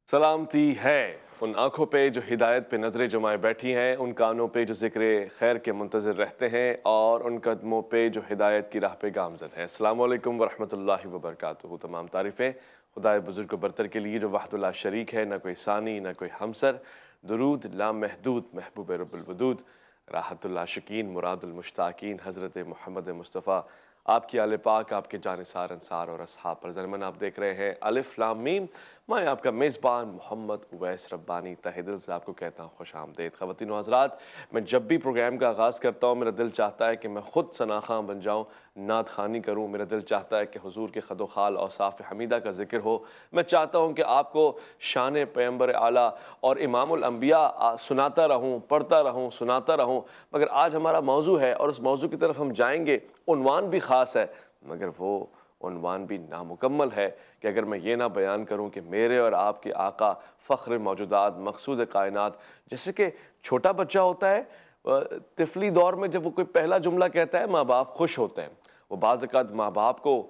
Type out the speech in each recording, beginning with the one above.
سلامتی ہے ان آنکھوں پہ جو ہدایت پہ نظریں جمائے بیٹھی ہیں، ان کانوں پہ جو ذکر خیر کے منتظر رہتے ہیں، اور ان قدموں پہ جو ہدایت کی راہ پہ گامزن ہیں۔ السلام علیکم ورحمۃ اللہ وبرکاتہ۔ تمام تعریفیں خدائے بزرگ و برتر کے لیے جو وحدہ لا شریک ہے، نہ کوئی ثانی نہ کوئی ہمسر۔ درود لامحدود محبوب رب الودود، راحت العاشقین مراد المشتاقین حضرت محمد مصطفیٰ، آپ کی آل پاک، آپ کے جانثار انصار اور اصحاب پر۔ ضمن آپ دیکھ رہے ہیں الف لام میم، میں آپ کا میزبان محمد اویس ربانی تہہ دل سے آپ کو کہتا ہوں خوش آمدید۔ خواتین و حضرات، میں جب بھی پروگرام کا آغاز کرتا ہوں میرا دل چاہتا ہے کہ میں خود ثنا خواں بن جاؤں، نعت خوانی کروں۔ میرا دل چاہتا ہے کہ حضور کے خد و خال اوصاف حمیدہ کا ذکر ہو۔ میں چاہتا ہوں کہ آپ کو شان پیغمبر اعلیٰ اور امام الانبیاء سناتا رہوں، پڑھتا رہوں، سناتا رہوں۔ مگر آج ہمارا موضوع ہے اور اس موضوع کی طرف ہم جائیں گے۔ عنوان بھی خاص ہے مگر وہ عنوان بھی نامکمل ہے کہ اگر میں یہ نہ بیان کروں کہ میرے اور آپ کے آقا فخر موجودات مقصود کائنات، جیسے کہ چھوٹا بچہ ہوتا ہے طفلی دور میں، جب وہ کوئی پہلا جملہ کہتا ہے ماں باپ خوش ہوتے ہیں۔ وہ بعض اوقات ماں باپ کو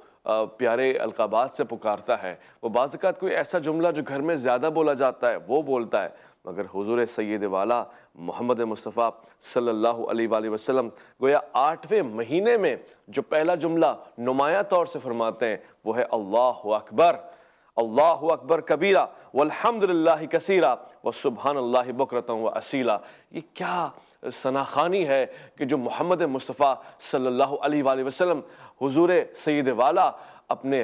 پیارے القابات سے پکارتا ہے، وہ بعض اوقات کوئی ایسا جملہ جو گھر میں زیادہ بولا جاتا ہے وہ بولتا ہے۔ مگر حضور سید والا محمد مصطفیٰ صلی اللہ علیہ وآلہ وسلم گویا 8ویں مہینے میں جو پہلا جملہ نمایاں طور سے فرماتے ہیں وہ ہے اللہ اکبر، اللہ اکبر کبیرہ والحمدللہ کثیرہ وسبحان اللہ بکرۃ واصیلا۔ یہ کیا ثناخوانی ہے کہ جو محمد مصطفیٰ صلی اللہ علیہ وآلہ وسلم حضور سید والا اپنے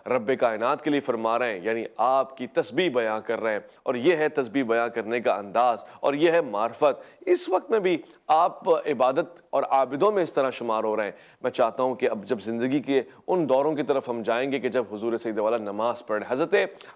رب کائنات کے لیے فرما رہے ہیں، یعنی آپ کی تسبیح بیان کر رہے ہیں، اور یہ ہے تسبیح بیان کرنے کا انداز، اور یہ ہے معرفت۔ اس وقت میں بھی آپ عبادت اور عابدوں میں اس طرح شمار ہو رہے ہیں۔ میں چاہتا ہوں کہ اب جب زندگی کے ان دوروں کی طرف ہم جائیں گے کہ جب حضور سید والا نماز پڑھیں، حضرت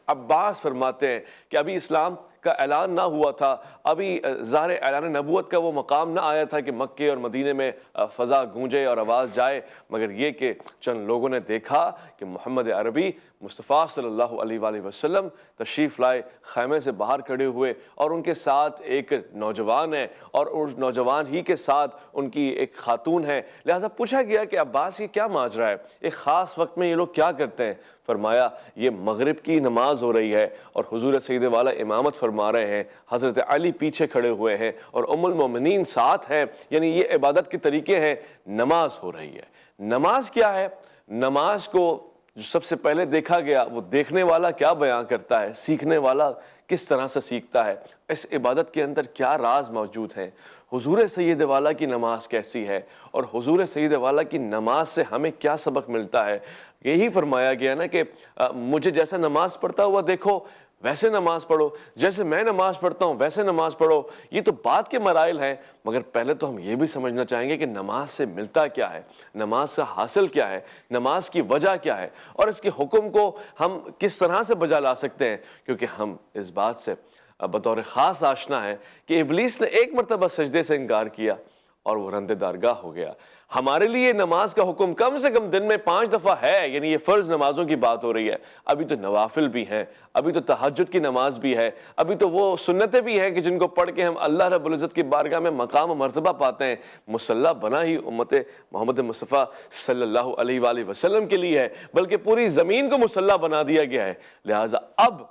عباس فرماتے ہیں کہ ابھی اسلام کا اعلان نہ ہوا تھا، ابھی ظاہر اعلان نبوت کا وہ مقام نہ آیا تھا کہ مکے اور مدینے میں فضا گونجے اور آواز جائے، مگر یہ کہ چند لوگوں نے دیکھا کہ محمد عربی مصطفیٰ صلی اللہ علیہ وآلہ وسلم تشریف لائے، خیمے سے باہر کھڑے ہوئے، اور ان کے ساتھ ایک نوجوان ہے، اور اس نوجوان ہی کے ساتھ ان کی ایک خاتون ہے۔ لہٰذا پوچھا گیا کہ عباس یہ کیا ماجرا ہے، ایک خاص وقت میں یہ لوگ کیا کرتے ہیں؟ فرمایا یہ مغرب کی نماز ہو رہی ہے اور حضور سید والا امامت فرما رہے ہیں، حضرت علی پیچھے کھڑے ہوئے ہیں اور ام المومنین ساتھ ہیں، یعنی یہ عبادت کے طریقے ہیں، نماز ہو رہی ہے۔ نماز کیا ہے؟ نماز کو جو سب سے پہلے دیکھا گیا وہ دیکھنے والا کیا بیان کرتا ہے، سیکھنے والا کس طرح سے سیکھتا ہے، اس عبادت کے اندر کیا راز موجود ہیں، حضور سید والا کی نماز کیسی ہے، اور حضور سید والا کی نماز سے ہمیں کیا سبق ملتا ہے۔ یہی فرمایا گیا نا کہ مجھے جیسا نماز پڑھتا ہوا دیکھو ویسے نماز پڑھو، جیسے میں نماز پڑھتا ہوں ویسے نماز پڑھو۔ یہ تو بات کے مراحل ہیں، مگر پہلے تو ہم یہ بھی سمجھنا چاہیں گے کہ نماز سے ملتا کیا ہے، نماز سے حاصل کیا ہے، نماز کی وجہ کیا ہے، اور اس کے حکم کو ہم کس طرح سے بجا لا سکتے ہیں، کیونکہ ہم اس بات سے بطور خاص آشنا ہے کہ ابلیس نے ایک مرتبہ سجدے سے انکار کیا اور وہ رند درگاہ ہو گیا۔ ہمارے لیے نماز کا حکم کم سے کم دن میں 5 دفعہ ہے، یعنی یہ فرض نمازوں کی بات ہو رہی ہے۔ ابھی تو نوافل بھی ہیں، ابھی تو تہجد کی نماز بھی ہے، ابھی تو وہ سنتیں بھی ہیں کہ جن کو پڑھ کے ہم اللہ رب العزت کی بارگاہ میں مقام و مرتبہ پاتے ہیں۔ مصلی بنا ہی امت محمد مصطفیٰ صلی اللہ علیہ وآلہ وسلم کے لیے ہے، بلکہ پوری زمین کو مصلی بنا دیا گیا ہے۔ لہٰذا اب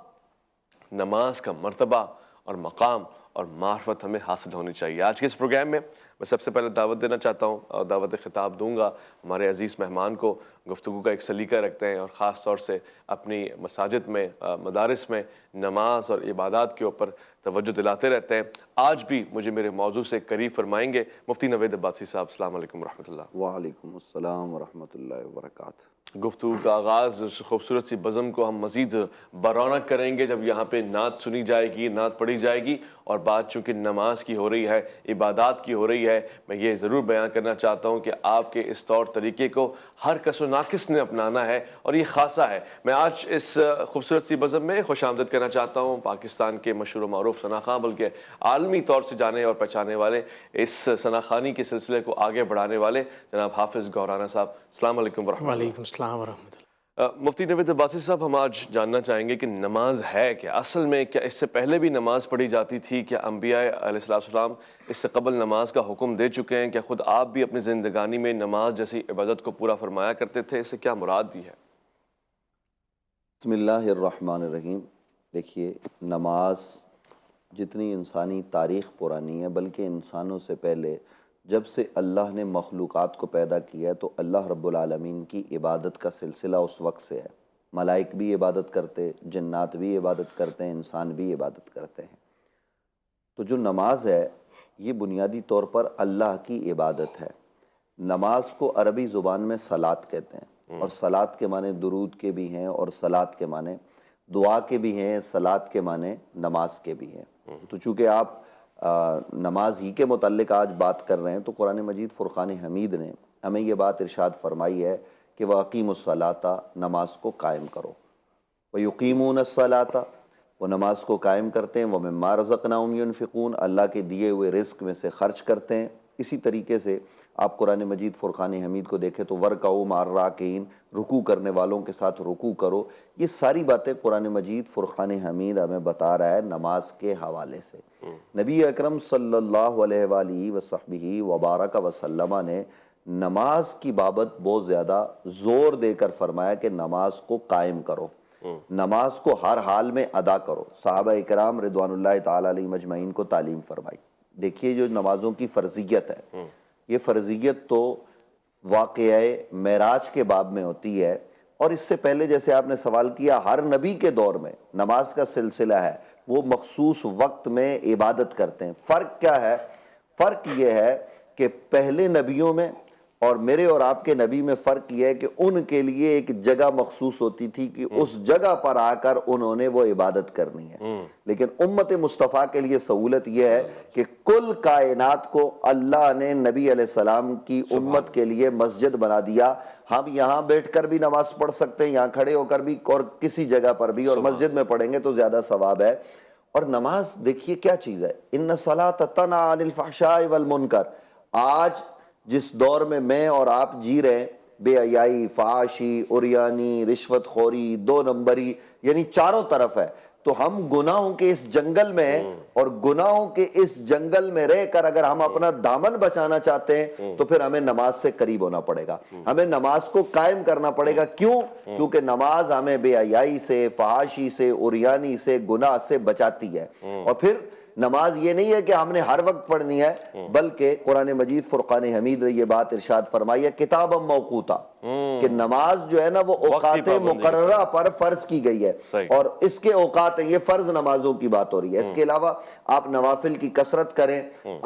نماز کا مرتبہ اور مقام اور معرفت ہمیں حاصل ہونی چاہیے۔ آج کے اس پروگرام میں سب سے پہلے دعوت دینا چاہتا ہوں اور دعوت خطاب دوں گا ہمارے عزیز مہمان کو۔ گفتگو کا ایک سلیقہ رکھتے ہیں اور خاص طور سے اپنی مساجد میں مدارس میں نماز اور عبادات کے اوپر توجہ دلاتے رہتے ہیں۔ آج بھی مجھے میرے موضوع سے قریب فرمائیں گے مفتی نوید عباسی صاحب۔ السلام علیکم ورحمۃ اللہ۔ وعلیکم السلام ورحمۃ اللہ وبرکاتہ۔ گفتگو کا آغاز اس خوبصورت سی بزم کو ہم مزید برونق کریں گے جب یہاں پہ نعت سنی جائے گی، نعت پڑھی جائے گی، اور بات چونکہ نماز کی ہو رہی ہے، عبادات کی ہو رہی ہے، میں یہ ضرور بیان کرنا چاہتا ہوں کہ آپ کے اس طور طریقے کو ہر کس و ناقص نے اپنانا ہے، اور یہ خاصہ ہے۔ میں آج اس خوبصورت سی بزم میں خوش آمدید کرنا چاہتا ہوں پاکستان کے مشہور و معروف ثنا خواں، بلکہ عالمی طور سے جانے اور پہچانے والے، اس ثنا خوانی کے سلسلے کو آگے بڑھانے والے جناب حافظ گورانا صاحب۔ السلام علیکم ورحمۃ اللہ۔ وعلیکم السلام ورحمۃ اللہ۔ مفتی نوید عباسی صاحب، ہم آج جاننا چاہیں گے کہ نماز ہے کہ اصل میں کیا اس سے پہلے بھی نماز پڑھی جاتی تھی؟ کیا انبیاء علیہ السلام اس سے قبل نماز کا حکم دے چکے ہیں؟ کیا خود آپ بھی اپنی زندگانی میں نماز جیسی عبادت کو پورا فرمایا کرتے تھے؟ اس سے کیا مراد بھی ہے؟ بسم اللہ الرحمن الرحیم۔ دیکھیے، نماز جتنی انسانی تاریخ پرانی ہے، بلکہ انسانوں سے پہلے جب سے اللہ نے مخلوقات کو پیدا کیا ہے تو اللہ رب العالمین کی عبادت کا سلسلہ اس وقت سے ہے۔ ملائک بھی عبادت کرتے، جنات بھی عبادت کرتے ہیں، انسان بھی عبادت کرتے ہیں۔ تو جو نماز ہے یہ بنیادی طور پر اللہ کی عبادت ہے۔ نماز کو عربی زبان میں صلاۃ کہتے ہیں، اور صلاۃ کے معنی درود کے بھی ہیں، اور صلاۃ کے معنی دعا کے بھی ہیں، صلاۃ کے معنی نماز کے بھی ہیں۔ تو چونکہ آپ نماز ہی کے متعلق آج بات کر رہے ہیں، تو قرآن مجید فرقان حمید نے ہمیں یہ بات ارشاد فرمائی ہے کہ وَأَقِيمُوا الصَّلَاةَ، نماز کو قائم کرو۔ وَيُقِيمُونَ الصَّلَاةَ، وہ نماز کو قائم کرتے ہیں، وَمِمَّا رَزَقْنَاهُمْ يُنْفِقُونَ، اللہ کے دیے ہوئے رزق میں سے خرچ کرتے ہیں۔ اسی طریقے سے آپ قرآن مجید فرقان حمید کو دیکھیں تو وَارْكَعُوا مَعَ الرَّاكِعِينَ، رکوع کرنے والوں کے ساتھ رکوع کرو۔ یہ ساری باتیں قرآن مجید فرقان حمید ہمیں بتا رہا ہے نماز کے حوالے سے۔ نبی اکرم صلی اللہ علیہ وآلہ وصحبہ وبارک وسلم نے نماز کی بابت بہت زیادہ زور دے کر فرمایا کہ نماز کو قائم کرو، نماز کو ہر حال میں ادا کرو۔ صحابہ اکرام رضوان اللہ تعالی علیہ مجمعین کو تعلیم فرمائی۔ دیکھیے جو نمازوں کی فرضیت ہے، یہ فرضیت تو واقعہ معراج کے باب میں ہوتی ہے، اور اس سے پہلے جیسے آپ نے سوال کیا ہر نبی کے دور میں نماز کا سلسلہ ہے، وہ مخصوص وقت میں عبادت کرتے ہیں۔ فرق کیا ہے؟ فرق یہ ہے کہ پہلے نبیوں میں اور میرے اور آپ کے نبی میں فرق یہ ہے کہ ان کے لیے ایک جگہ مخصوص ہوتی تھی کہ اس جگہ پر آ کر انہوں نے وہ عبادت کرنی ہے، لیکن امت مصطفیٰ کے لیے سہولت یہ ہے کہ کل کائنات کو اللہ نے نبی علیہ السلام کی امت کے لیے مسجد بنا دیا۔ ہم یہاں بیٹھ کر بھی نماز پڑھ سکتے ہیں، یہاں کھڑے ہو کر بھی، اور کسی جگہ پر بھی، اور مسجد میں پڑھیں گے تو زیادہ ثواب ہے۔ اور نماز دیکھیے کیا چیز ہے، ان الصلاۃ تنہی عن الفحشاء والمنکر۔ آج جس دور میں اور آپ جی رہے ہیں، بے حیائی، فحاشی، عریانی، رشوت خوری، دو نمبری، یعنی چاروں طرف ہے۔ تو ہم گناہوں کے اس جنگل میں ہیں، اور گناہوں کے اس جنگل میں رہ کر اگر ہم اپنا دامن بچانا چاہتے ہیں تو پھر ہمیں نماز سے قریب ہونا پڑے گا، ہمیں نماز کو قائم کرنا پڑے گا۔ کیوں؟ کیونکہ نماز ہمیں بے حیائی سے، فحاشی سے، عریانی سے، گناہ سے بچاتی ہے۔ اور پھر نماز یہ نہیں ہے کہ ہم نے ہر وقت پڑھنی ہے، بلکہ قرآن مجید فرقان حمید نے یہ بات ارشاد فرمائی ہے کتابا موقوتا، کہ نماز جو ہے نا وہ اوقات مقررہ پر فرض کی گئی ہے، اور اس کے اوقات ہیں، یہ فرض نمازوں کی بات ہو رہی ہے۔ اس کے علاوہ آپ نوافل کی کثرت کریں،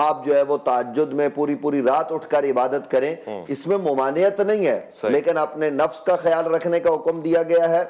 آپ جو ہے وہ تہجد میں پوری پوری رات اٹھ کر عبادت کریں، اس میں ممانعت نہیں ہے، لیکن اپنے نفس کا خیال رکھنے کا حکم دیا گیا ہے۔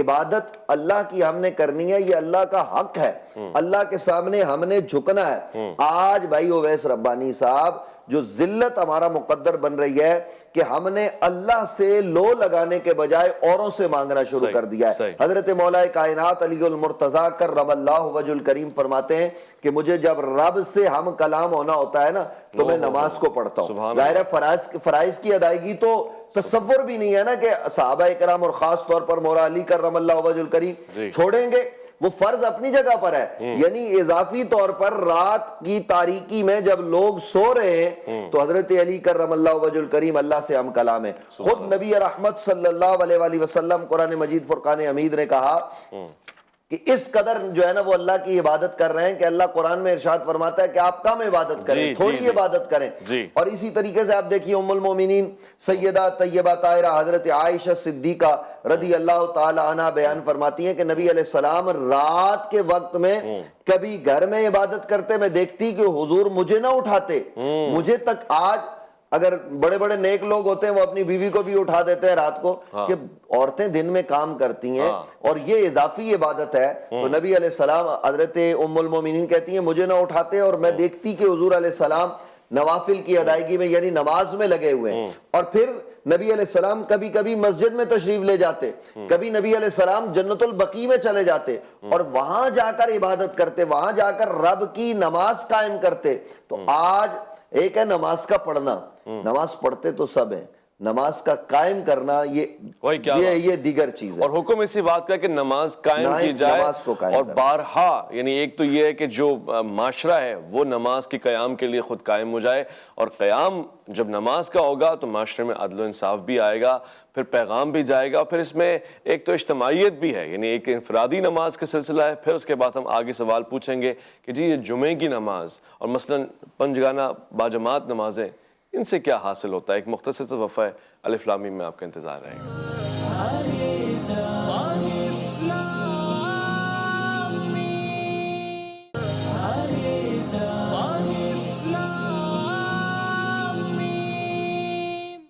عبادت اللہ کی ہم نے کرنی ہے، یہ اللہ کا حق ہے، اللہ کے سامنے ہم نے جھکنا ہے۔ آج بھائی اویس ربانی صاحب جو ذلت ہمارا مقدر بن رہی ہے کہ ہم نے اللہ سے لو لگانے کے بجائے اوروں سے مانگنا شروع کر دیا ہے۔ حضرت مولا کائنات علی المرتضیٰ کرم اللہ وجہ الکریم فرماتے ہیں کہ مجھے جب رب سے ہم کلام ہونا ہوتا ہے نا تو میں نماز کو پڑھتا ہوں۔ ظاہر ہے فرائض کی ادائیگی تو تصور بھی نہیں ہے نا کہ صحابہ کرام اور خاص طور پر مولا علی کرم اللہ وجہ الکریم چھوڑیں گے، وہ فرض اپنی جگہ پر ہے، یعنی اضافی طور پر رات کی تاریکی میں جب لوگ سو رہے ہیں تو حضرت علی کرم اللہ وجہ الکریم اللہ سے ہم کلام ہے۔ خود نبی رحمت صلی اللہ علیہ وآلہ وسلم قرآن مجید فرقان حمید نے کہا کہ اس قدر جو ہے نا وہ اللہ کی عبادت کر رہے ہیں کہ اللہ قرآن میں ارشاد فرماتا ہے کہ آپ کم عبادت کریں، تھوڑی عبادت کریں۔ اور اسی طریقے سے آپ دیکھیے ام المومنین سیدہ طیبہ طاہرہ حضرت عائشہ صدیقہ رضی اللہ تعالی عنہ بیان فرماتی ہیں کہ نبی علیہ السلام رات کے وقت میں کبھی گھر میں عبادت کرتے، میں دیکھتی کہ حضور مجھے نہ اٹھاتے، مجھے تک آج اگر بڑے بڑے نیک لوگ ہوتے ہیں وہ اپنی بیوی کو بھی اٹھا دیتے ہیں رات کو، کہ عورتیں دن میں کام کرتی ہیں اور یہ اضافی عبادت ہے۔ تو نبی علیہ السلام حضرت ام المومنین کہتی ہیں مجھے نہ اٹھاتے، اور میں دیکھتی کہ حضور علیہ السلام نوافل کی ادائیگی میں یعنی نماز میں لگے ہوئے ہیں۔ اور پھر نبی علیہ السلام کبھی کبھی مسجد میں تشریف لے جاتے، کبھی نبی علیہ السلام جنت البقیع میں چلے جاتے اور وہاں جا کر عبادت کرتے، وہاں جا کر رب کی نماز قائم کرتے۔ تو آج ایک ہے نماز کا پڑھنا، نماز پڑھتے تو سب ہیں، نماز کا قائم کرنا وہی کیا یہ دیگر چیز ہے. اور حکم اسی بات کا کہ نماز قائم کی جائے نماز کو قائم اور کرنا. بارہا، یعنی ایک تو یہ ہے کہ جو معاشرہ ہے وہ نماز کے قیام کے لیے خود قائم ہو جائے، اور قیام جب نماز کا ہوگا تو معاشرے میں عدل و انصاف بھی آئے گا، پھر پیغام بھی جائے گا، اور پھر اس میں ایک تو اجتماعیت بھی ہے، یعنی ایک انفرادی نماز کا سلسلہ ہے. پھر اس کے بعد ہم آگے سوال پوچھیں گے کہ جی یہ جمعے کی نماز اور مثلاً پنجگانہ باجماعت نمازیں، ان سے کیا حاصل ہوتا ہے؟ ایک مختصر سا وقفہ ہے، الف لام میم میں آپ کا انتظار رہے گا.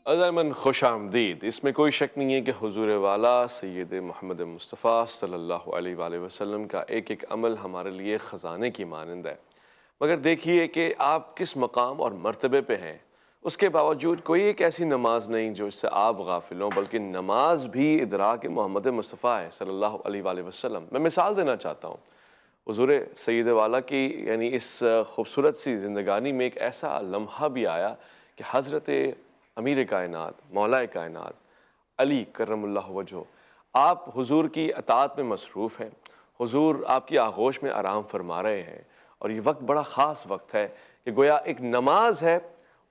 عزیزان خوش آمدید. اس میں کوئی شک نہیں ہے کہ حضور والا سید محمد مصطفیٰ صلی اللہ علیہ وآلہ وسلم کا ایک ایک عمل ہمارے لیے خزانے کی مانند ہے. مگر دیکھیے کہ آپ کس مقام اور مرتبے پہ ہیں، اس کے باوجود کوئی ایک ایسی نماز نہیں جو اس سے آپ غافل ہوں، بلکہ نماز بھی ادراک محمد مصطفیٰ ہے صلی اللہ علیہ وآلہ وسلم. میں مثال دینا چاہتا ہوں حضور سید والا کی، یعنی اس خوبصورت سی زندگانی میں ایک ایسا لمحہ بھی آیا کہ حضرت امیر کائنات مولا کائنات علی کرم اللہ وجہہ، آپ حضور کی اطاعت میں مصروف ہیں، حضور آپ کی آغوش میں آرام فرما رہے ہیں، اور یہ وقت بڑا خاص وقت ہے کہ گویا ایک نماز ہے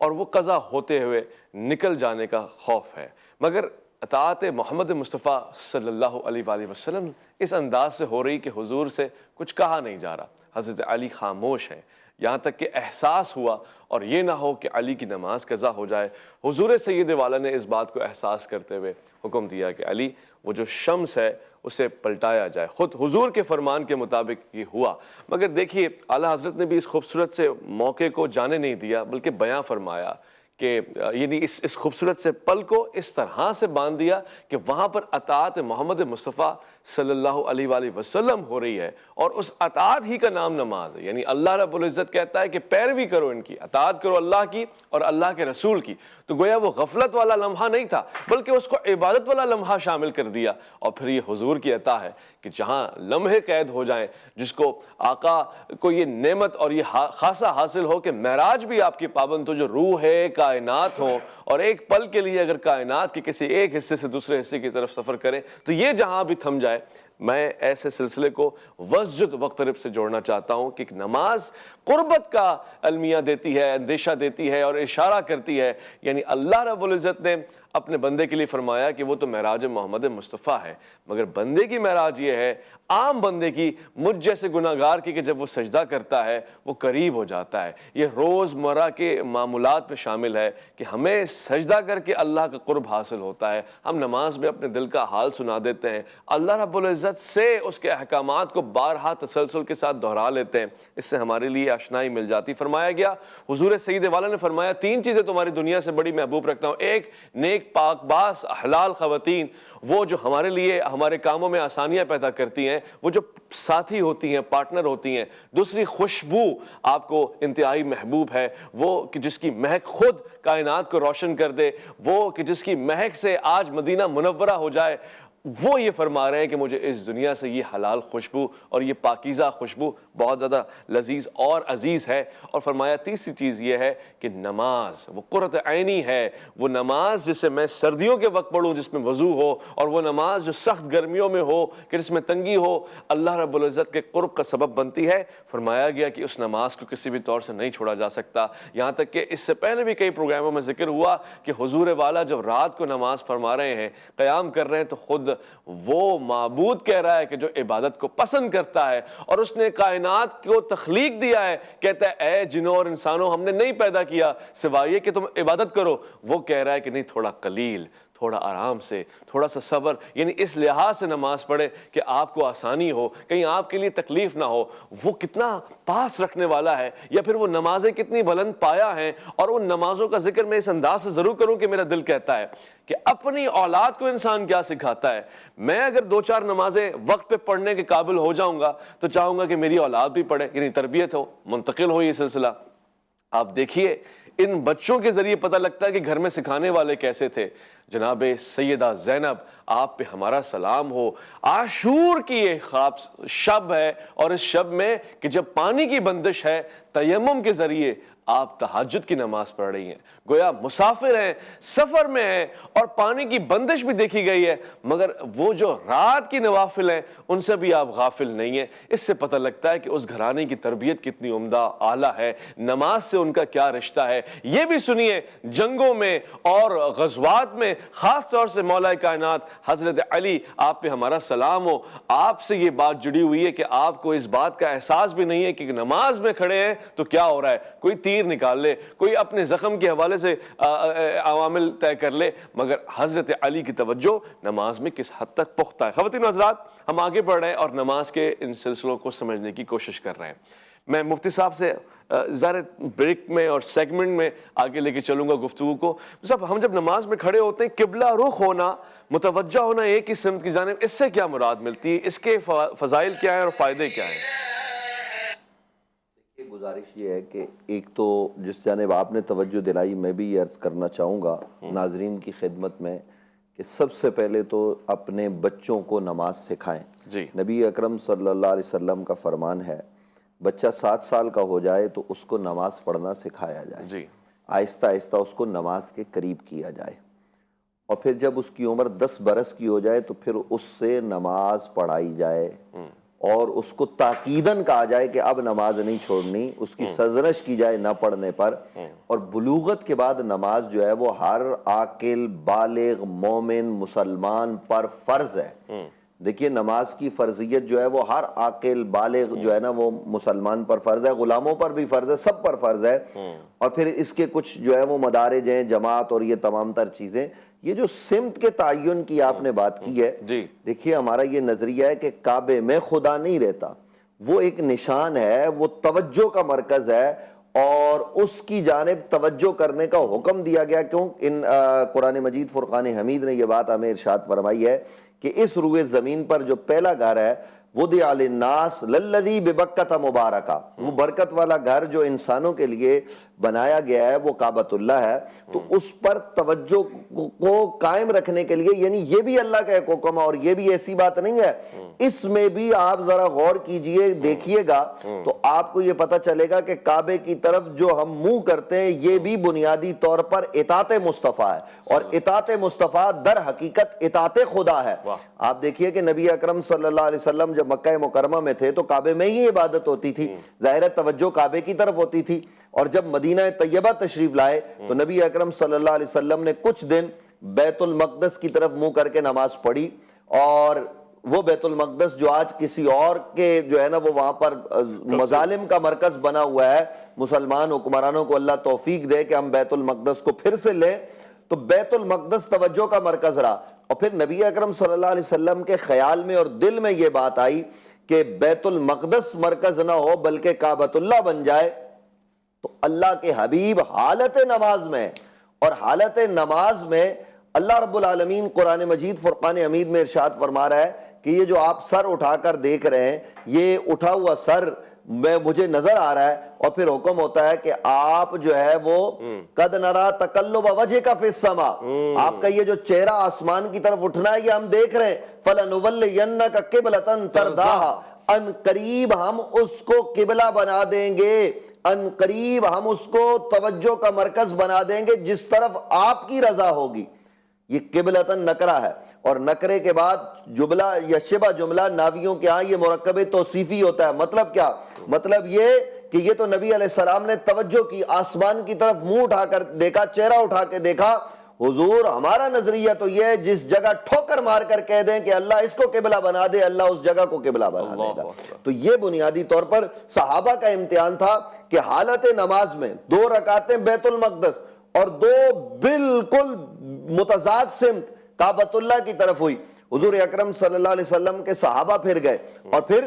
اور وہ قضا ہوتے ہوئے نکل جانے کا خوف ہے. مگر اطاعت محمد مصطفیٰ صلی اللہ علیہ وآلہ وسلم اس انداز سے ہو رہی کہ حضور سے کچھ کہا نہیں جا رہا. حضرت علی خاموش ہیں، یہاں تک کہ احساس ہوا اور یہ نہ ہو کہ علی کی نماز قضا ہو جائے. حضور سید والا نے اس بات کو احساس کرتے ہوئے حکم دیا کہ علی وہ جو شمس ہے اسے پلٹایا جائے. خود حضور کے فرمان کے مطابق یہ ہوا. مگر دیکھیے اعلیٰ حضرت نے بھی اس خوبصورت سے موقع کو جانے نہیں دیا، بلکہ بیان فرمایا کہ یعنی اس خوبصورت سے پل کو اس طرح سے باندھ دیا کہ وہاں پر اطاعت محمد مصطفیٰ صلی اللہ علیہ وآلہ وسلم ہو رہی ہے، اور اس اطاعت ہی کا نام نماز ہے. یعنی اللہ رب العزت کہتا ہے کہ پیروی کرو، ان کی اطاعت کرو، اللہ کی اور اللہ کے رسول کی. تو گویا وہ غفلت والا لمحہ نہیں تھا، بلکہ اس کو عبادت والا لمحہ شامل کر دیا. اور پھر یہ حضور کی عطا ہے کہ جہاں لمحے قید ہو جائیں، جس کو آقا کو یہ نعمت اور یہ خاصہ حاصل ہو کہ معراج بھی آپ کی پابند ہو، جو روح ہے کائنات ہو، اور ایک پل کے لیے اگر کائنات کے کسی ایک حصے سے دوسرے حصے کی طرف سفر کریں تو یہ جہاں بھی تھم جائے. میں ایسے سلسلے کو وسجد واقترب سے جوڑنا چاہتا ہوں کہ نماز قربت کا المیہ دیتی ہے، اندیشہ دیتی ہے اور اشارہ کرتی ہے. یعنی اللہ رب العزت نے اپنے بندے کے لیے فرمایا کہ وہ تو معراج محمد مصطفیٰ ہے، مگر بندے کی معراج یہ ہے، عام بندے کی، مجھ جیسے گناہگار کی، کہ جب وہ سجدہ کرتا ہے وہ قریب ہو جاتا ہے. یہ روزمرہ کے معمولات میں شامل ہے کہ ہمیں سجدہ کر کے اللہ کا قرب حاصل ہوتا ہے. ہم نماز میں اپنے دل کا حال سنا دیتے ہیں، اللہ رب العزت سے اس کے احکامات کو بارہا تسلسل کے ساتھ دہرا لیتے ہیں، اس سے ہمارے لیے آشنائی مل جاتی. فرمایا گیا، حضور سید والا نے فرمایا، 3 چیزیں تمہاری دنیا سے بڑی محبوب رکھتا ہوں. ایک، نیک پاک باز حلال خواتین، وہ جو ہمارے لیے ہمارے کاموں میں آسانیاں پیدا کرتی ہیں، وہ جو ساتھی ہوتی ہیں، پارٹنر ہوتی ہیں. دوسری، خوشبو آپ کو انتہائی محبوب ہے، وہ کہ جس کی مہک خود کائنات کو روشن کر دے، وہ کہ جس کی مہک سے آج مدینہ منورہ ہو جائے. وہ یہ فرما رہے ہیں کہ مجھے اس دنیا سے یہ حلال خوشبو اور یہ پاکیزہ خوشبو بہت زیادہ لذیذ اور عزیز ہے. اور فرمایا تیسری چیز یہ ہے کہ نماز وہ قرۃ عینی ہے، وہ نماز جسے میں سردیوں کے وقت پڑھوں جس میں وضو ہو، اور وہ نماز جو سخت گرمیوں میں ہو کہ جس میں تنگی ہو، اللہ رب العزت کے قرب کا سبب بنتی ہے. فرمایا گیا کہ اس نماز کو کسی بھی طور سے نہیں چھوڑا جا سکتا. یہاں تک کہ اس سے پہلے بھی کئی پروگراموں میں ذکر ہوا کہ حضور والا جب رات کو نماز فرما رہے ہیں، قیام کر رہے ہیں، تو خود وہ معبود کہہ رہا ہے کہ جو عبادت کو پسند کرتا ہے، اور اس نے کائنات کو تخلیق دیا ہے، کہتا ہے اے جنوں اور انسانوں، ہم نے نہیں پیدا کیا سوائے یہ کہ تم عبادت کرو. وہ کہہ رہا ہے کہ نہیں، تھوڑا قلیل، تھوڑا آرام سے، تھوڑا سا صبر، یعنی اس لحاظ سے نماز پڑھے کہ آپ کو آسانی ہو، کہیں آپ کے لیے تکلیف نہ ہو. وہ کتنا پاس رکھنے والا ہے، یا پھر وہ نمازیں کتنی بلند پایا ہیں. اور ان نمازوں کا ذکر میں اس انداز سے ضرور کروں کہ میرا دل کہتا ہے کہ اپنی اولاد کو انسان کیا سکھاتا ہے. میں اگر 2-4 نمازیں وقت پہ پڑھنے کے قابل ہو جاؤں گا تو چاہوں گا کہ میری اولاد بھی پڑھے، یعنی تربیت ہو، منتقل ہو یہ سلسلہ. آپ دیکھیے ان بچوں کے ذریعے پتہ لگتا ہے کہ گھر میں سکھانے والے کیسے تھے. جناب سیدہ زینب، آپ پہ ہمارا سلام ہو. عاشور کی یہ شب ہے، اور اس شب میں کہ جب پانی کی بندش ہے، تیمم کے ذریعے آپ تہجد کی نماز پڑھ رہی ہیں، گویا مسافر ہیں، سفر میں ہیں اور پانی کی بندش بھی دیکھی گئی ہے، مگر وہ جو رات کی نوافل ہیں ان سے بھی آپ غافل نہیں ہیں۔ اس سے پتہ لگتا ہے کہ اس گھرانے کی تربیت کتنی عمدہ اعلیٰ ہے، نماز سے ان کا کیا رشتہ ہے۔ یہ بھی سنیے، جنگوں میں اور غزوات میں خاص طور سے مولا کائنات حضرت علی، آپ پہ ہمارا سلام ہو، آپ سے یہ بات جڑی ہوئی ہے کہ آپ کو اس بات کا احساس بھی نہیں ہے کہ نماز میں کھڑے ہیں تو کیا ہو رہا ہے، کوئی تیر نکال لے، کوئی اپنے زخم کے حوالے سے عوامل طے کر لے، مگر حضرت علی کی توجہ نماز میں کس حد تک پختہ ہے۔ خواتین و حضرات، ہم آگے بڑھ رہے ہیں اور نماز کے ان سلسلوں کو سمجھنے کی کوشش کر رہے ہیں۔ میں مفتی صاحب سے ظاہر بریک میں اور سیگمنٹ میں آگے لے کے چلوں گا گفتگو کو۔ صاحب، ہم جب نماز میں کھڑے ہوتے ہیں، قبلہ رخ ہونا، متوجہ ہونا ایک ہی سمت کی جانب، اس سے کیا مراد ملتی ہے؟ اس کے فضائل کیا ہیں اور فائدے کیا ہیں؟ گزارش یہ ہے کہ ایک تو جس جانب آپ نے توجہ دلائی، میں بھی یہ عرض کرنا چاہوں گا ناظرین کی خدمت میں کہ سب سے پہلے تو اپنے بچوں کو نماز سکھائیں۔ جی، نبی اکرم صلی اللہ علیہ وسلم کا فرمان ہے، بچہ 7 سال کا ہو جائے تو اس کو نماز پڑھنا سکھایا جائے، جی، آہستہ آہستہ اس کو نماز کے قریب کیا جائے، اور پھر جب اس کی عمر 10 برس کی ہو جائے تو پھر اس سے نماز پڑھائی جائے اور اس کو تاکیداً کہا جائے کہ اب نماز نہیں چھوڑنی، اس کی سرزنش کی جائے نہ پڑھنے پر۔ اور بلوغت کے بعد نماز جو ہے وہ ہر عاقل بالغ مومن مسلمان پر فرض ہے۔ دیکھیے، نماز کی فرضیت جو ہے وہ ہر عاقل بالغ جو ہے نا وہ مسلمان پر فرض ہے، غلاموں پر بھی فرض ہے، سب پر فرض ہے۔ اور پھر اس کے کچھ جو ہے وہ مدارج ہیں، جماعت اور یہ تمام تر چیزیں۔ یہ جو سمت کے تعین کی آپ نے بات کی ہے، دیکھیے ہمارا یہ نظریہ ہے کہ کعبے میں خدا نہیں رہتا، وہ ایک نشان ہے، وہ توجہ کا مرکز ہے، اور اس کی جانب توجہ کرنے کا حکم دیا گیا۔ کیوں؟ قرآن مجید فرقان حمید نے یہ بات ہمیں ارشاد فرمائی ہے کہ اس روئے زمین پر جو پہلا گھر ہے، وضع للناس للذی ببکۃ مبارکہ، وہ برکت والا گھر جو انسانوں کے لیے بنایا گیا ہے وہ کعبۃ اللہ ہے۔ تو اس پر توجہ کو قائم رکھنے کے لیے، یعنی یہ بھی اللہ کا ایک حکم ہے، اور یہ بھی ایسی بات نہیں ہے، اس میں بھی آپ ذرا غور کیجئے، دیکھیے گا تو آپ کو یہ پتہ چلے گا کہ کعبے کی طرف جو ہم منہ کرتے ہیں یہ بھی بنیادی طور پر اطاعت مصطفیٰ ہے، اور اطاعت مصطفیٰ در حقیقت اطاعت خدا ہے۔ آپ دیکھیے کہ نبی اکرم صلی اللہ علیہ وسلم جب مکہ مکرمہ میں تھے تو کعبے میں ہی عبادت ہوتی تھی، ظاہر توجہ کعبے کی طرف ہوتی تھی، اور جب مدینہ طیبہ تشریف لائے تو نبی اکرم صلی اللہ علیہ وسلم نے کچھ دن بیت المقدس کی طرف منہ کر کے نماز پڑھی، اور وہ بیت المقدس جو آج کسی اور کے جو ہے نا وہ وہاں پر مظالم کا مرکز بنا ہوا ہے، مسلمان حکمرانوں کو اللہ توفیق دے کہ ہم بیت المقدس کو پھر سے لیں، تو بیت المقدس توجہ کا مرکز رہا۔ اور پھر نبی اکرم صلی اللہ علیہ وسلم کے خیال میں اور دل میں یہ بات آئی کہ بیت المقدس مرکز نہ ہو بلکہ کعبۃ اللہ بن جائے، تو اللہ کے حبیب حالت نماز میں، اور حالت نماز میں اللہ رب العالمین قرآن مجید فرقان حمید میں ارشاد فرما رہا ہے کہ یہ جو آپ سر اٹھا کر دیکھ رہے ہیں، یہ اٹھا ہوا سر میں مجھے نظر آ رہا ہے، اور پھر حکم ہوتا ہے کہ آپ جو ہے وہ قد نرا تقلب وجہک فی السماء، آپ کا یہ جو چہرہ آسمان کی طرف اٹھنا ہے یہ ہم دیکھ رہے ہیں، فلنولینک قبلۃ ترضاها، ان قریب ہم اس کو قبلہ بنا دیں گے، ان قریب ہم اس کو توجہ کا مرکز بنا دیں گے جس طرف آپ کی رضا ہوگی۔ یہ قبلتاً نکرہ ہے، اور نکرے کے بعد جملہ یا شبہ جملہ ناویوں کے ہاں یہ مرکب توصیفی ہوتا ہے۔ مطلب کیا؟ مطلب یہ کہ یہ تو نبی علیہ السلام نے توجہ کی، آسمان کی طرف منہ اٹھا کر دیکھا، چہرہ اٹھا کے دیکھا۔ حضور ہمارا نظریہ تو یہ ہے جس جگہ ٹھوکر مار کر کہہ دیں کہ اللہ اس کو قبلہ بنا دے، اللہ اس جگہ کو قبلہ بنا دے گا۔ تو یہ بنیادی طور پر صحابہ کا امتحان تھا کہ حالت نماز میں 2 رکعتیں بیت المقدس اور 2 بالکل متضاد سمت کعبۃ اللہ کی طرف ہوئی۔ حضور اکرم صلی اللہ علیہ وسلم کے صحابہ پھر گئے، اور پھر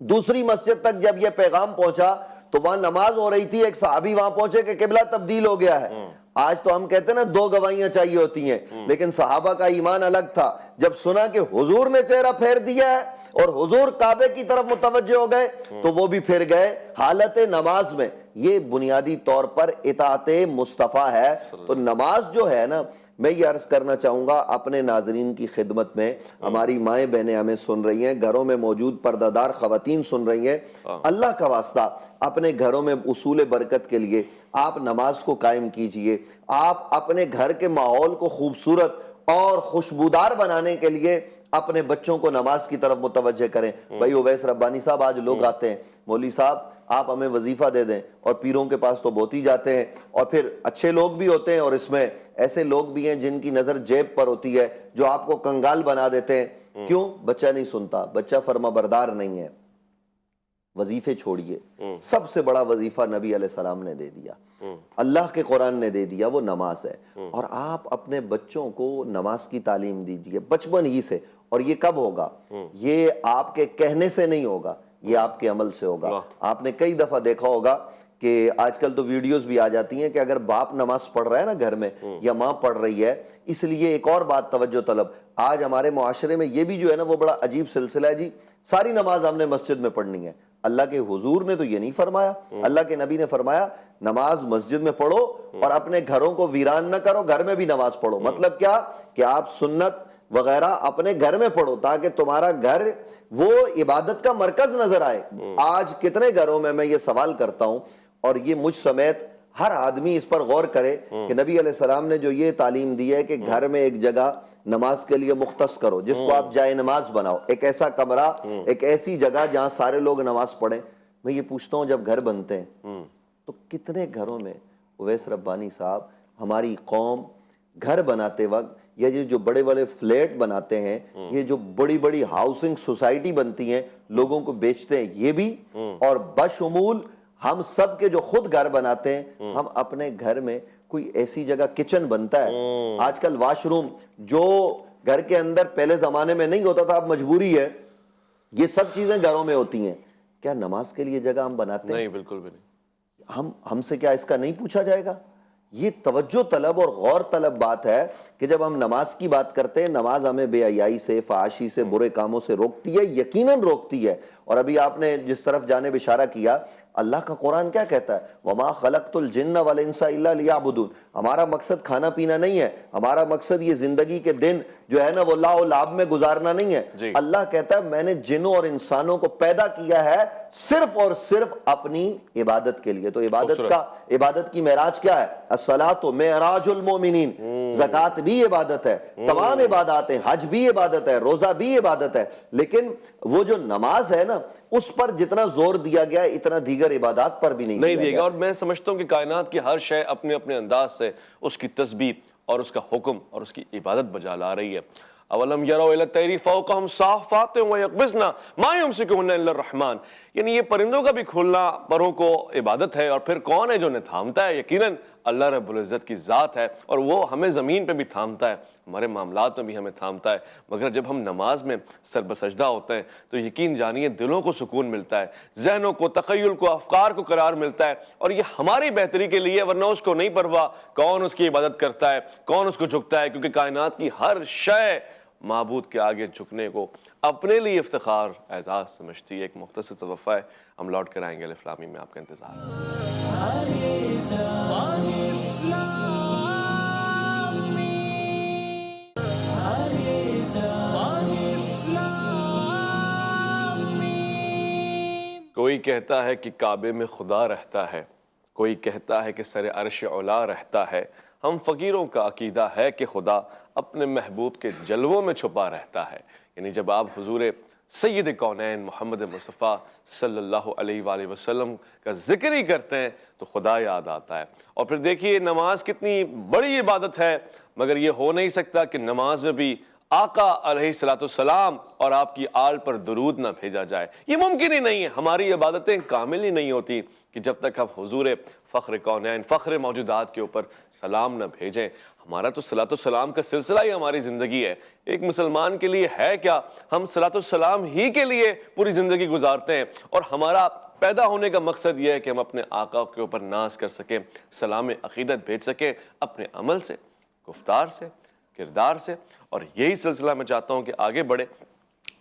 دوسری مسجد تک جب یہ پیغام پہنچا تو وہاں نماز ہو رہی تھی، ایک صحابی وہاں پہنچے کہ قبلہ تبدیل ہو گیا ہے۔ آج تو ہم کہتے ہیں نا 2 گواہیاں چاہیے ہوتی ہیں، لیکن صحابہ کا ایمان الگ تھا۔ جب سنا کہ حضور نے چہرہ پھیر دیا ہے اور حضور کعبے کی طرف متوجہ ہو گئے تو وہ بھی پھر گئے حالت نماز میں۔ یہ بنیادی طور پر اطاعت مصطفیٰ ہے۔ تو نماز جو ہے نا میں یہ عرض کرنا چاہوں گا اپنے ناظرین کی خدمت میں، ہماری مائیں بہنیں ہمیں سن رہی ہیں، گھروں میں موجود پردہ دار خواتین سن رہی ہیں، اللہ کا واسطہ اپنے گھروں میں اصول برکت کے لیے آپ نماز کو قائم کیجئے۔ آپ اپنے گھر کے ماحول کو خوبصورت اور خوشبودار بنانے کے لیے اپنے بچوں کو نماز کی طرف متوجہ کریں۔ بھائی اویس ربانی صاحب، آج لوگ آتے ہیں، مولوی صاحب آپ ہمیں وظیفہ دے دیں، اور پیروں کے پاس تو بہت ہی جاتے ہیں، اور پھر اچھے لوگ بھی ہوتے ہیں اور اس میں ایسے لوگ بھی ہیں جن کی نظر جیب پر ہوتی ہے، جو آپ کو کنگال بنا دیتے ہیں۔ کیوں؟ بچہ نہیں سنتا، بچہ فرما بردار نہیں ہے۔ وظیفے چھوڑیے، سب سے بڑا وظیفہ نبی علیہ السلام نے دے دیا، اللہ کے قرآن نے دے دیا، وہ نماز ہے۔ اور آپ اپنے بچوں کو نماز کی تعلیم دیجئے بچپن ہی سے۔ اور یہ کب ہوگا؟ یہ آپ کے کہنے سے نہیں ہوگا، یہ آپ کے عمل سے ہوگا۔ آپ نے کئی دفعہ دیکھا ہوگا کہ آج کل تو ویڈیوز بھی آ جاتی ہیں کہ اگر باپ نماز پڑھ رہا ہے نا گھر میں، یا ماں پڑھ رہی ہے، اس لیے ایک اور بات توجہ طلب، آج ہمارے معاشرے میں یہ بھی جو ہے نا وہ بڑا عجیب سلسلہ ہے، جی ساری نماز ہم نے مسجد میں پڑھنی ہے۔ اللہ کے حضور نے تو یہ نہیں فرمایا، اللہ کے نبی نے فرمایا نماز مسجد میں پڑھو اور اپنے گھروں کو ویران نہ کرو، گھر میں بھی نماز پڑھو۔ مطلب کیا کہ آپ سنت وغیرہ اپنے گھر میں پڑھو تاکہ تمہارا گھر وہ عبادت کا مرکز نظر آئے۔ آج کتنے گھروں میں یہ سوال کرتا ہوں، اور یہ مجھ سمیت ہر آدمی اس پر غور کرے کہ نبی علیہ السلام نے جو یہ تعلیم دی ہے کہ گھر میں ایک جگہ نماز کے لیے مختص کرو، جس کو آپ جائے نماز بناؤ، ایک ایسا کمرہ، ایک ایسی جگہ جہاں سارے لوگ نماز پڑھیں۔ میں یہ پوچھتا ہوں جب گھر بنتے ہیں تو کتنے گھروں میں اویس ربانی صاحب ہماری قوم گھر بناتے وقت، یا یہ جو بڑے بڑے فلیٹ بناتے ہیں، یہ جو بڑی بڑی ہاؤسنگ سوسائٹی بنتی ہیں، لوگوں کو بیچتے ہیں، یہ بھی، اور بشمول ہم سب کے جو خود گھر بناتے ہیں، ہم اپنے گھر میں کوئی ایسی جگہ کچن بنتا ہے، آج کل واش روم جو گھر کے اندر پہلے زمانے میں نہیں ہوتا تھا، اب مجبوری ہے، یہ سب چیزیں گھروں میں ہوتی ہیں۔ کیا نماز کے لیے جگہ ہم بناتے ہیں؟ نہیں، بالکل بھی نہیں۔ ہم سے کیا اس کا نہیں پوچھا جائے گا؟ یہ توجہ طلب اور غور طلب بات ہے کہ جب ہم نماز کی بات کرتے ہیں، نماز ہمیں بے حیائی سے، فحاشی سے، برے کاموں سے روکتی ہے، یقیناً روکتی ہے۔ اور ابھی آپ نے جس طرف جانب اشارہ کیا، اللہ کا قرآن کیا کہتا ہے؟ وَمَا خَلَقْتُ الْجِنَّ وَالْإِنسَ إِلَّا لِيَعْبُدُونَ۔ ہمارا مقصد کھانا پینا نہیں ہے، ہمارا مقصد یہ زندگی کے دن جو ہے نا وہ لاؤ لاب میں گزارنا نہیں ہے۔ اللہ کہتا ہے میں نے جنوں اور انسانوں کو پیدا کیا ہے صرف اور صرف اپنی عبادت کے لیے۔ تو عبادت کی معراج کیا ہے؟ الصلاۃ معراج المومنین۔ زکوٰۃ بھی عبادت ہے، تمام عبادات ہیں، حج بھی عبادت ہے، روزہ بھی عبادت ہے، لیکن وہ جو نماز ہے نا اس پر جتنا زور دیا گیا ہے اتنا دیگر عبادات پر بھی نہیں دیا گیا۔ اور میں سمجھتا ہوں کہ کائنات کی ہر شے اپنے اپنے انداز سے اس کی تسبیح اور اس کا حکم اور اس کی عبادت بجا لا رہی ہے۔ اولم یروا الی الطیر فوقہم صافات ویقبضن ما یمسکہن الا الرحمن، یعنی یہ پرندوں کا بھی کھولنا پروں کو عبادت ہے، اور پھر کون ہے جو انہیں تھامتا ہے؟ یقیناً اللہ رب العزت کی ذات ہے، اور وہ ہمیں زمین پہ بھی تھامتا ہے، ہمارے معاملات میں بھی ہمیں تھامتا ہے۔ مگر جب ہم نماز میں سر بسجدہ ہوتے ہیں تو یقین جانیے دلوں کو سکون ملتا ہے، ذہنوں کو، تخیل کو، افکار کو قرار ملتا ہے، اور یہ ہماری بہتری کے لیے، ورنہ اس کو نہیں پرواہ کون اس کی عبادت کرتا ہے، کون اس کو جھکتا ہے، کیونکہ کائنات کی ہر شے معبود کے آگے جھکنے کو اپنے لیے افتخار، اعزاز سمجھتی ہے۔ ایک مختصر سا وقفہ ہے، ہم لوٹ کر آئیں گے الف لام میم میں، آپ کا انتظار ہے۔ کوئی کہتا ہے کہ کعبے میں خدا رہتا ہے، کوئی کہتا ہے کہ سر عرش علا رہتا ہے۔ ہم فقیروں کا عقیدہ ہے کہ خدا اپنے محبوب کے جلووں میں چھپا رہتا ہے۔ یعنی جب آپ حضور سید کونین محمد مصطفیٰ صلی اللہ علیہ وآلہ وسلم کا ذکر ہی کرتے ہیں تو خدا یاد آتا ہے۔ اور پھر دیکھیے نماز کتنی بڑی عبادت ہے، مگر یہ ہو نہیں سکتا کہ نماز میں بھی آقا علیہ السلام اور آپ کی آل پر درود نہ بھیجا جائے۔ یہ ممکن ہی نہیں ہے، ہماری عبادتیں کامل ہی نہیں ہوتی کہ جب تک ہم حضور فخر کونین، فخر موجودات کے اوپر سلام نہ بھیجیں۔ ہمارا تو صلاۃ السلام کا سلسلہ ہی ہماری زندگی ہے۔ ایک مسلمان کے لیے ہے کیا، ہم صلاۃ السلام ہی کے لیے پوری زندگی گزارتے ہیں، اور ہمارا پیدا ہونے کا مقصد یہ ہے کہ ہم اپنے آقا کے اوپر ناز کر سکیں، سلام عقیدت بھیج سکیں اپنے عمل سے، گفتار سے، کردار سے۔ اور یہی سلسلہ میں چاہتا ہوں کہ آگے بڑھے،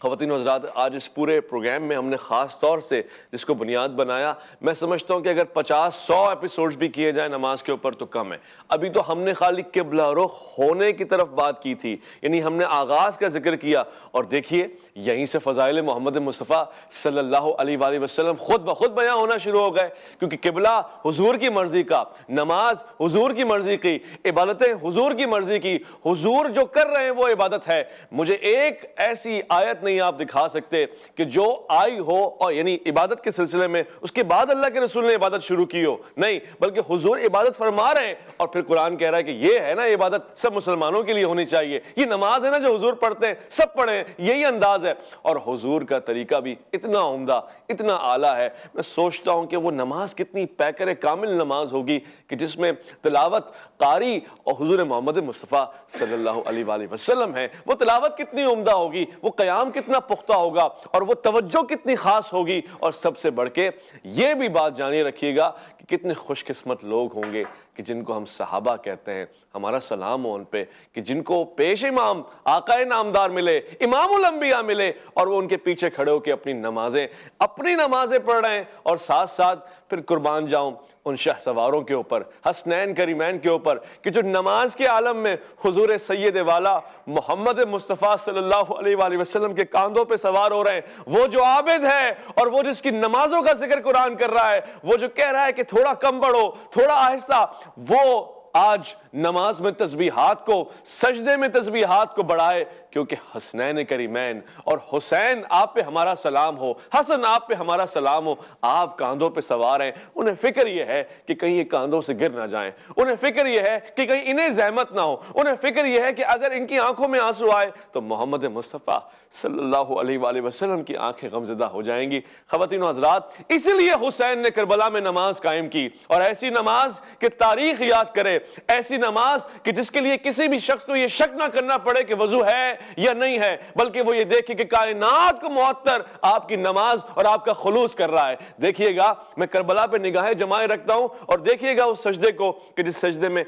خواتین و حضرات، آج اس پورے پروگرام میں ہم نے خاص طور سے جس کو بنیاد بنایا، میں سمجھتا ہوں کہ اگر 50-100 ایپیسوڈز بھی کیے جائیں نماز کے اوپر تو کم ہے۔ ابھی تو ہم نے خالی قبلہ رخ ہونے کی طرف بات کی تھی، یعنی ہم نے آغاز کا ذکر کیا، اور دیکھیے یہیں سے فضائل محمد مصطفیٰ صلی اللہ علیہ وآلہ وسلم خود بخود بیان ہونا شروع ہو گئے، کیونکہ قبلہ حضور کی مرضی کا، نماز حضور کی مرضی کی، عبادتیں حضور کی مرضی کی، حضور جو کر رہے ہیں وہ عبادت ہے۔ مجھے ایک ایسی آیت نہیں آپ دکھا سکتے کہ جو آئی ہو اور یعنی عبادت کے سلسلے میں اس کے بعد اللہ کے رسول نے عبادت شروع کی ہو، نہیں، بلکہ حضور عبادت فرما رہے ہیں اور پھر قرآن کہہ رہا ہے کہ یہ ہے نا عبادت سب مسلمانوں کے لیے ہونی چاہیے، یہ نماز ہے نا جو حضور پڑھتے ہیں سب پڑھیں، یہی انداز ہے۔ اور حضور کا طریقہ بھی اتنا عمدہ، اتنا اعلیٰ ہے، میں سوچتا ہوں کہ وہ نماز کتنی پیکر کامل نماز ہوگی کہ جس میں تلاوت قاری اور حضور محمد مصطفیٰ صلی اللہ علیہ وآلہ وسلم ہے، وہ تلاوت کتنی عمدہ ہوگی، وہ قیام کتنا پختہ ہوگا، اور وہ توجہ کتنی خاص ہوگی، اور سب سے بڑھ کے یہ بھی بات جانے رکھیے گا کہ کتنے خوش قسمت لوگ ہوں گے کہ جن کو ہم صحابہ کہتے ہیں، ہمارا سلام ہو ان پہ، کہ جن کو پیش امام آقا نامدار ملے، امام الانبیاء ملے، اور وہ ان کے پیچھے کھڑے ہو کے اپنی نمازیں پڑھ رہے ہیں، اور ساتھ ساتھ پھر قربان جاؤں ان شہ سواروں کے اوپر، حسنین کریمین کے اوپر، کہ جو نماز کے عالم میں حضور سید والا محمد مصطفیٰ صلی اللہ علیہ وآلہ وسلم کے کاندھوں پہ سوار ہو رہے ہیں، وہ جو عابد ہے اور وہ جس کی نمازوں کا ذکر قرآن کر رہا ہے، وہ جو کہہ رہا ہے کہ تھوڑا کم بڑھو، تھوڑا آہستہ، وہ آج نماز میں تسبیحات کو، سجدے میں تسبیحات کو بڑھائے، کیونکہ حسنین کریمین اور حسین آپ پہ ہمارا سلام ہو، حسن آپ پہ ہمارا سلام ہو، آپ کاندھوں پہ سوار ہیں۔ انہیں فکر یہ ہے کہ کہیں یہ کاندھوں سے گر نہ جائیں، انہیں فکر یہ ہے کہ کہیں انہیں زحمت نہ ہو، انہیں فکر یہ ہے کہ اگر ان کی آنکھوں میں آنسو آئے تو محمد مصطفیٰ صلی اللہ علیہ وآلہ وسلم کی آنکھیں غمزدہ ہو جائیں گی۔ خواتین و حضرات، اسی لیے حسین نے کربلا میں نماز قائم کی، اور ایسی نماز کہ تاریخ یاد کرے، ایسی نماز کہ جس کے لیے کسی بھی شخص کو یہ شک نہ کرنا پڑے کہ وضو ہے یا نہیں ہے، بلکہ وہ یہ دیکھے کہ کائنات کو معطر آپ کی نماز اور آپ کا خلوص کر رہا ہے۔ دیکھیے گا، میں کربلا پہ نگاہیں جمائے رکھتا ہوں، اور دیکھیے گا اس سجدے کو کہ جس سجدے میں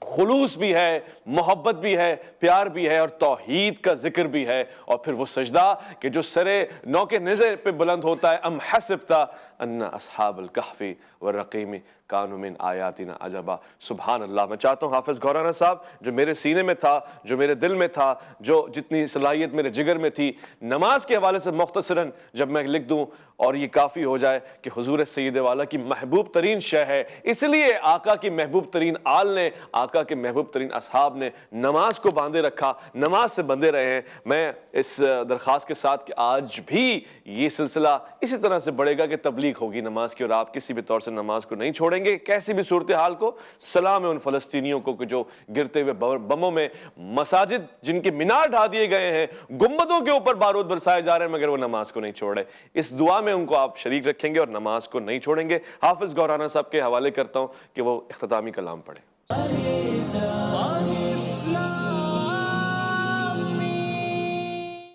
خلوص بھی ہے، محبت بھی ہے، پیار بھی ہے، اور توحید کا ذکر بھی ہے، اور پھر وہ سجدہ کہ جو سرے نوک نظر پہ بلند ہوتا ہے، ام حسبت ان اصحاب الکہف والرقیم کانوا من آیاتنا عجبا۔ سبحان اللہ۔ میں چاہتا ہوں حافظ گورانا صاحب، جو میرے سینے میں تھا، جو میرے دل میں تھا، جو جتنی صلاحیت میرے جگر میں تھی، نماز کے حوالے سے مختصراً جب میں لکھ دوں اور یہ کافی ہو جائے کہ حضور سید والا کی محبوب ترین شے ہے، اس لیے آقا کی محبوب ترین آل نے، آقا کے محبوب ترین اصحاب نے نماز کو باندھے رکھا، نماز سے بندھے رہے ہیں۔ میں اس درخواست کے ساتھ کہ آج بھی یہ سلسلہ اسی طرح سے بڑھے گا کہ تبلیغ ہوگی نماز کی، اور آپ کسی بھی طور سے نماز کو نہیں چھوڑیں گے، کیسی بھی صورتحال کو۔ سلام ہے ان فلسطینیوں کو کہ جو گرتے ہوئے بموں میں مساجد جن کے مینار ڈھا دیے گئے ہیں، گنبدوں کے اوپر بارود برسائے جا رہے ہیں، مگر وہ نماز کو نہیں چھوڑے۔ اس دعا میں ان کو آپ شریک رکھیں گے اور نماز کو نہیں چھوڑیں گے۔ حافظ گورانا صاحب کے حوالے کرتا ہوں کہ وہ اختتامی کلام پڑھیں۔